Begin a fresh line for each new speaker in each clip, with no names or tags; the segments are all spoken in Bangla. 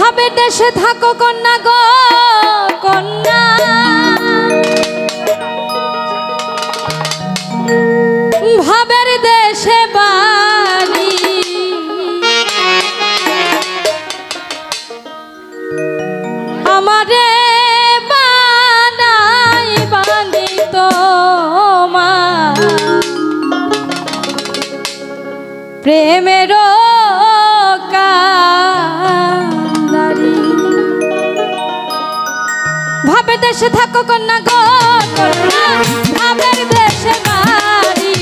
ভাবে দেশে থাকো কন্যা গো কন্যা, ভাবের দেশে বাড়ি আমারে বানাই বানি তোমার প্রেমের ভাবে দেশে থাকো কন্যা গো কন্যা, ভাবের দেশে বাড়ি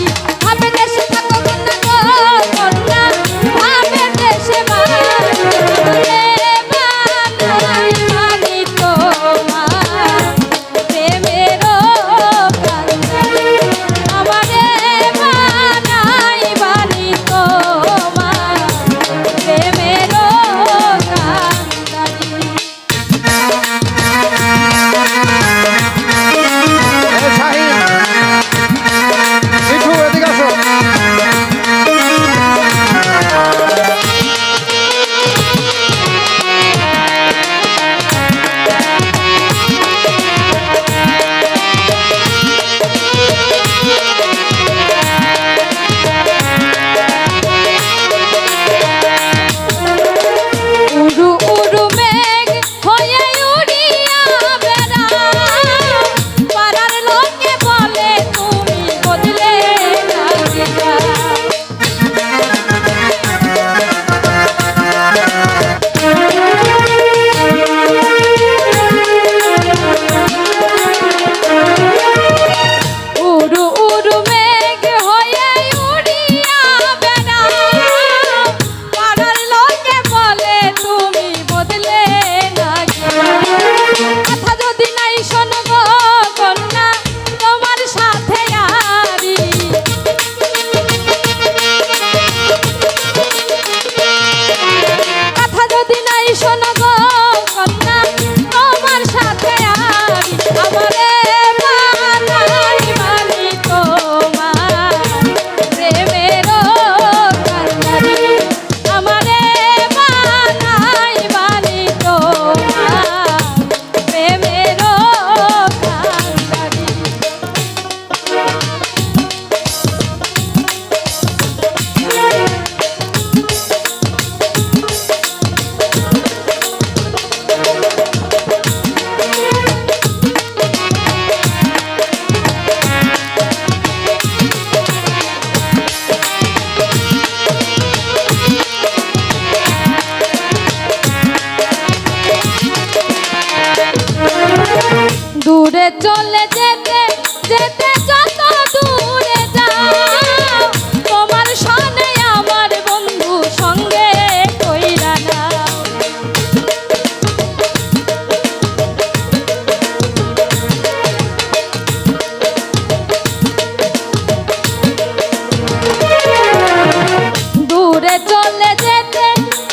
ভাবে দেশে থাকো কন্যা গো কন্যা, ভাবের দেশে বাড়ি বানাই বানি তোমার প্রেমের কান্দারি আমারে বানাই বানি তোমার প্রেমের কান্দারি। দূরে চলে যেতে যেতে যত দূরে যাও তোমার সনে আমার বন্ধু সঙ্গে কইরা নাও। দূরে চলে যেতে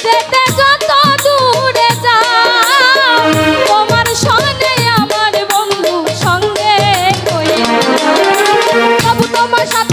যেতে যত দূরে যাও তোমার সনে আমার বন্ধু সঙ্গে কইরা তবু তোমার সাথে